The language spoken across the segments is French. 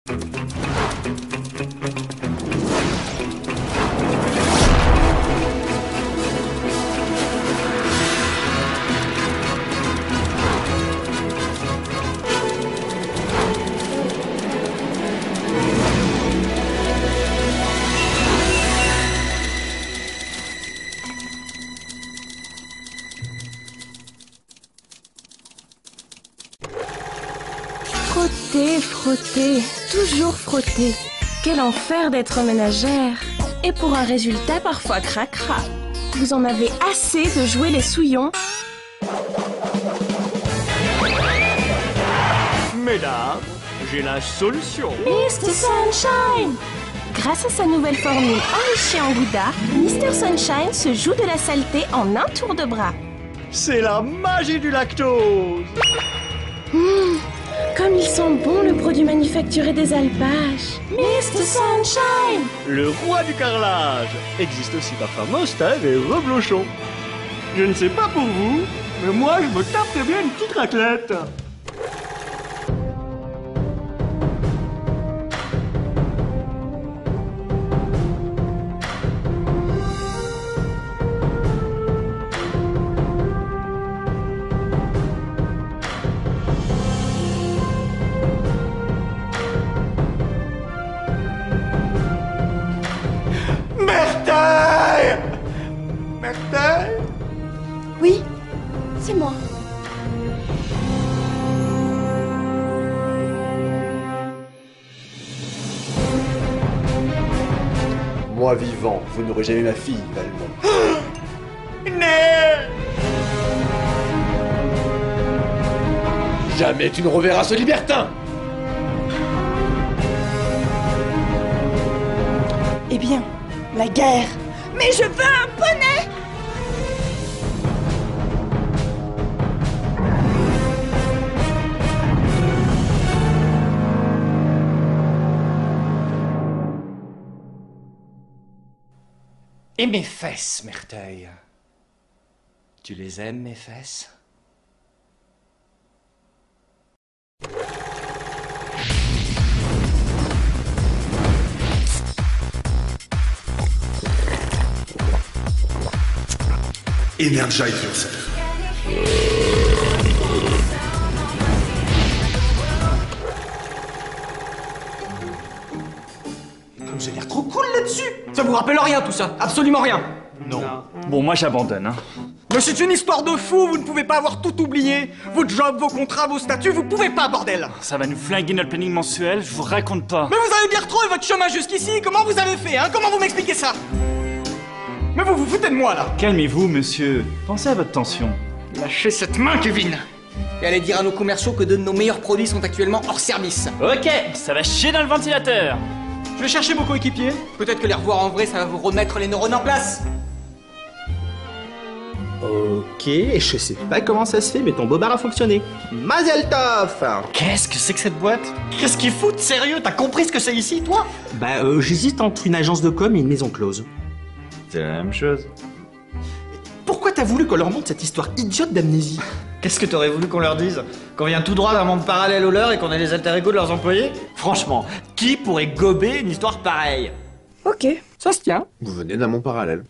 Frotter, frotter, toujours frotter. Quel enfer d'être ménagère. Et pour un résultat parfois cracra. Vous en avez assez de jouer les souillons. Mesdames, j'ai la solution. Mr. Sunshine! Grâce à sa nouvelle formule enrichie en gouda, Mr. Sunshine se joue de la saleté en un tour de bras. C'est la magie du lactose. Comme ils sont bons, le produit manufacturé des alpages. Mr. Sunshine! Le roi du carrelage. Existe aussi parfum Mustang et reblochon. Je ne sais pas pour vous, mais moi je me taperais bien une petite raclette. Merteil! Merteil? Oui, c'est moi. Moi vivant, vous n'aurez jamais ma fille, Valmont. Nez! Jamais tu ne reverras ce libertin! Eh bien, la guerre. Mais je veux un poney! Et mes fesses, Merteil? Tu les aimes, mes fesses? Energize yourself. Comme j'ai l'air trop cool là-dessus. Ça vous rappelle rien tout ça? Absolument rien. Non. Bon, moi j'abandonne, hein. Mais c'est une histoire de fou, vous ne pouvez pas avoir tout oublié. Vos jobs, vos contrats, vos statuts, vous pouvez pas, bordel. Ça va nous flinguer notre planning mensuel, je vous raconte pas. Mais vous avez bien retrouvé votre chemin jusqu'ici, comment vous avez fait, hein? Comment vous m'expliquez ça? Mais vous vous foutez de moi, là. Calmez-vous, monsieur. Pensez à votre tension. Lâchez cette main, Kevin. Et allez dire à nos commerciaux que deux de nos meilleurs produits sont actuellement hors service. Ok, ça va chier dans le ventilateur. Je vais chercher vos coéquipiers. Peut-être que les revoir en vrai, ça va vous remettre les neurones en place. Ok, je sais pas comment ça se fait, mais ton bobard a fonctionné. Mazel tov! Qu'est-ce que c'est que cette boîte? Qu'est-ce qu'ils foutent, sérieux? T'as compris ce que c'est ici, toi? Bah, j'hésite entre une agence de com et une maison close. C'est la même chose. Pourquoi t'as voulu qu'on leur montre cette histoire idiote d'amnésie? Qu'est-ce que t'aurais voulu qu'on leur dise? Qu'on vient tout droit d'un monde parallèle au leur et qu'on est les alter ego de leurs employés? Franchement, qui pourrait gober une histoire pareille? Ok. Ça se tient. Vous venez d'un monde parallèle.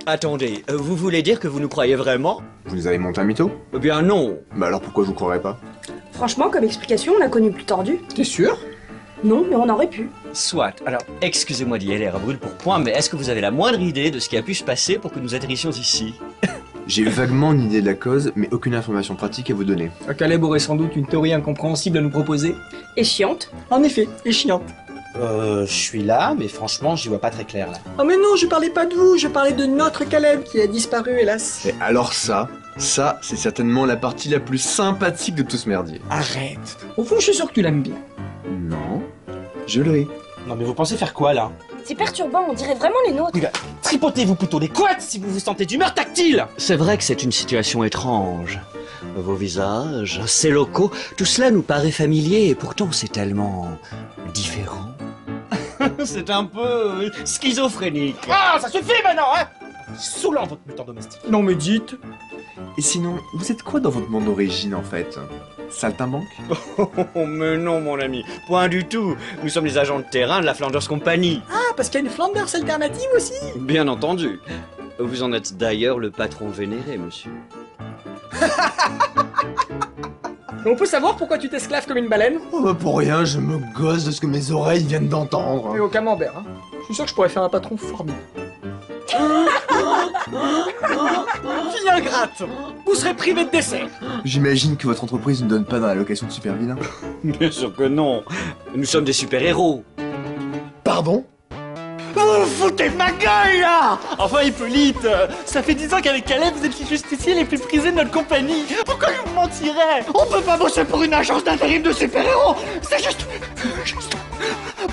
Attendez, vous voulez dire que vous nous croyez vraiment? Vous nous avez monté un mytho? Eh bien non. Bah alors pourquoi je vous croirais pas? Franchement, comme explication, on l'a connu plus tordu. T'es sûr? Non, mais on aurait pu. Soit. Alors, excusez-moi d'y aller à brûle pour point, mais est-ce que vous avez la moindre idée de ce qui a pu se passer pour que nous atterrissions ici? J'ai eu vaguement une idée de la cause, mais aucune information pratique à vous donner. Caleb aurait sans doute une théorie incompréhensible à nous proposer. Et chiante. En effet, et chiante. Je suis là, mais franchement, j'y vois pas très clair, là. Oh mais non, je parlais pas de vous, je parlais de notre Caleb qui a disparu, hélas. Et alors ça, c'est certainement la partie la plus sympathique de tout ce merdier. Arrête. Au fond, je suis sûr que tu l'aimes bien. Non, je le hais. Non, mais vous pensez faire quoi, là? C'est perturbant, on dirait vraiment les nôtres. Tripotez-vous plutôt les couettes si vous vous sentez d'humeur tactile! C'est vrai que c'est une situation étrange. Vos visages, ces locaux, tout cela nous paraît familier et pourtant c'est tellement différent. C'est un peu schizophrénique. Ah, ça suffit maintenant, hein! Saoulant, votre mutant domestique. Non mais dites. Et sinon, vous êtes quoi dans votre monde d'origine en fait? Saltimbanque? Oh, mais non, mon ami, point du tout. Nous sommes les agents de terrain de la Flanders Company. Ah, parce qu'il y a une Flanders alternative aussi. Bien entendu. Vous en êtes d'ailleurs le patron vénéré, monsieur. On peut savoir pourquoi tu t'esclaves comme une baleine? Oh bah pour rien, je me gosse de ce que mes oreilles viennent d'entendre. Mais au camembert, hein. Je suis sûr que je pourrais faire un patron formidable. Fille ingrate, vous serez privé de dessert. J'imagine que votre entreprise ne donne pas dans la location de super vilains. Bien sûr que non. Nous sommes des super-héros. Pardon? Oh, foutez de ma gueule, là! Enfin, Hippolyte, ça fait 10 ans qu'avec Caleb, vous êtes les justiciers les plus prisés de notre compagnie. Pourquoi je vous mentirais? On peut pas bosser pour une agence d'intérim de super-héros. C'est juste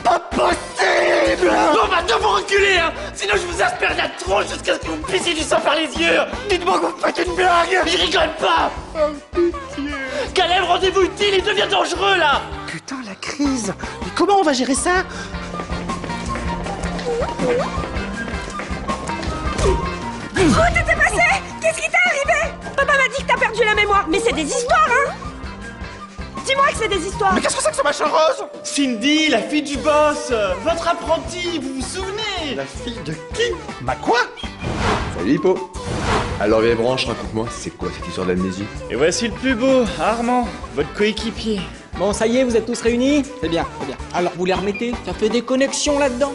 pas possible! On va devoir vous reculer, hein! Sinon, je vous asperge la tronche jusqu'à ce que vous me pissiez du sang par les yeux! Dites-moi que vous faites une blague! Je rigole pas! Oh, pitié! Caleb, rendez-vous utile, il devient dangereux, là! Putain, la crise. Mais comment on va gérer ça? Oh, t'étais passé? Qu'est-ce qui t'est arrivé? Papa m'a dit que t'as perdu la mémoire, mais c'est des histoires, hein? Dis-moi que c'est des histoires. Mais qu'est-ce que c'est que ce machin rose? Cindy, la fille du boss! Votre apprenti, vous vous souvenez? La fille de qui? Bah quoi? Salut Hippo. Alors vieille branche, raconte-moi, c'est quoi cette histoire d'amnésie? Et voici le plus beau, Armand, votre coéquipier. Bon, ça y est, vous êtes tous réunis? C'est bien, c'est bien. Alors, vous les remettez? Ça fait des connexions là-dedans?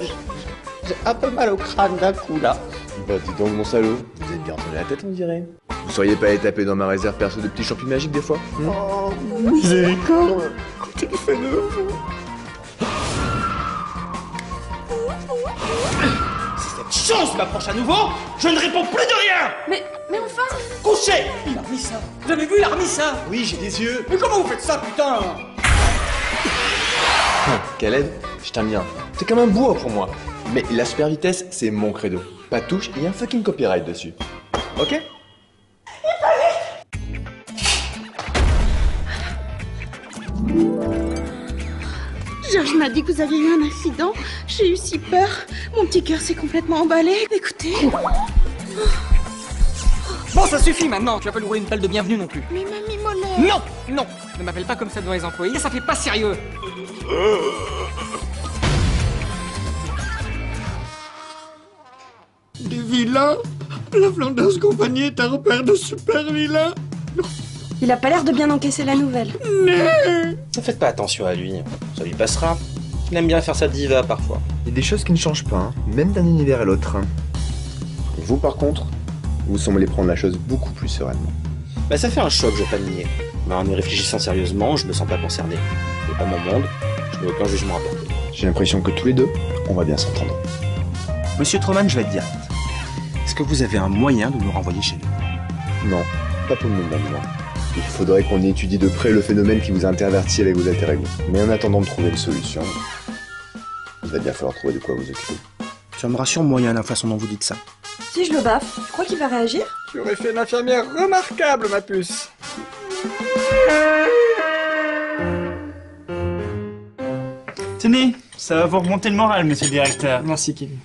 J'ai un peu mal au crâne d'un coup là. Bah dis donc mon salaud, vous êtes bien entendu la tête on dirait. Vous seriez pas allé taper dans ma réserve perso de petits champions magiques des fois? Oh, miséricorde! Quel fainéant! Si cette chance m'approche à nouveau, je ne réponds plus de rien! Mais enfin... Couchez! Il a remis ça. Vous avez vu, il a remis ça? Oui, j'ai des yeux. Mais comment vous faites ça, putain? Caleb, je t'aime bien. T'es comme un bois pour moi. Mais la super vitesse, c'est mon credo. Pas de touche et un fucking copyright dessus. Ok? Georges m'a dit que vous aviez eu un accident. J'ai eu si peur. Mon petit cœur s'est complètement emballé. Écoutez. Bon, ça suffit maintenant. Tu vas pas lui rouler une pelle de bienvenue non plus. Mais mamie Molaire. Non, non. Ne m'appelle pas comme ça devant les employés, ça fait pas sérieux. Des vilains? La Flanders Company est un repère de super vilains? Il a pas l'air de bien encaisser la nouvelle. Ne faites pas attention à lui, ça lui passera. Il aime bien faire sa diva parfois. Il y a des choses qui ne changent pas, hein, même d'un univers à l'autre. Vous par contre, vous semblez prendre la chose beaucoup plus sereinement. Bah ça fait un choc, je vais pas le nier. Mais en y réfléchissant sérieusement, je me sens pas concerné. C'est pas mon monde, je n'ai aucun jugement à porter. J'ai l'impression que tous les deux, on va bien s'entendre. Monsieur Troman, je vais être direct. Est-ce que vous avez un moyen de nous renvoyer chez nous? Non, pas pour le moment, moi. Il faudrait qu'on étudie de près le phénomène qui vous a interverti avec vos alter ego. Mais en attendant de trouver une solution, il va bien falloir trouver de quoi vous occuper. Ça me rassure moyen la façon dont vous dites ça. Si je le baffe, tu crois qu'il va réagir? Tu aurais fait une infirmière remarquable, ma puce. Tenez, ça va vous remonter le moral, monsieur le directeur. Merci, Kevin.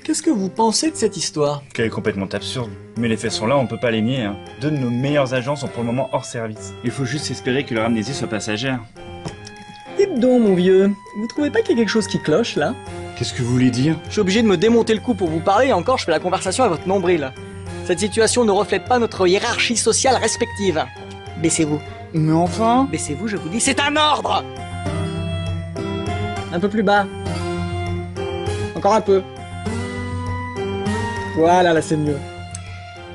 Qu'est-ce que vous pensez de cette histoire? Qu'elle est complètement absurde. Mais les faits sont là, on peut pas les nier. Hein. Deux de nos meilleurs agents sont pour le moment hors service. Il faut juste espérer que leur amnésie soit passagère. Dites donc, mon vieux, vous trouvez pas qu'il y a quelque chose qui cloche, là? Qu'est-ce que vous voulez dire? Je suis obligé de me démonter le cou pour vous parler, et encore je fais la conversation à votre nombril. Cette situation ne reflète pas notre hiérarchie sociale respective. Baissez-vous. Mais enfin... Baissez-vous, je vous dis, c'est un ordre! Un peu plus bas. Encore un peu. Voilà, là c'est mieux.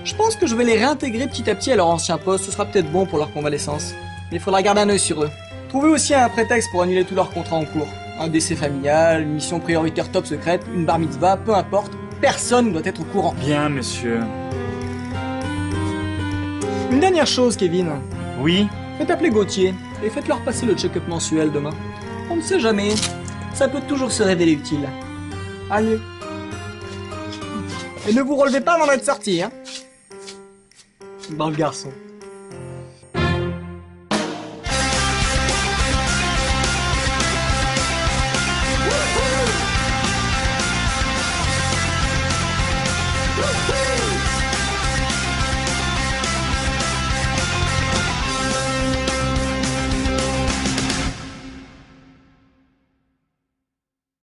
Je pense que je vais les réintégrer petit à petit à leur ancien poste, ce sera peut-être bon pour leur convalescence. Mais il faudra garder un œil sur eux. Trouvez aussi un prétexte pour annuler tous leurs contrats en cours. Un décès familial, une mission prioritaire top secrète, une bar mitzvah, peu importe, personne ne doit être au courant. Bien, monsieur. Une dernière chose, Kevin. Oui? Faites appeler Gauthier et faites-leur passer le check-up mensuel demain. On ne sait jamais, ça peut toujours se révéler utile. Allez. Et ne vous relevez pas avant d'être sorti, hein. Bon garçon.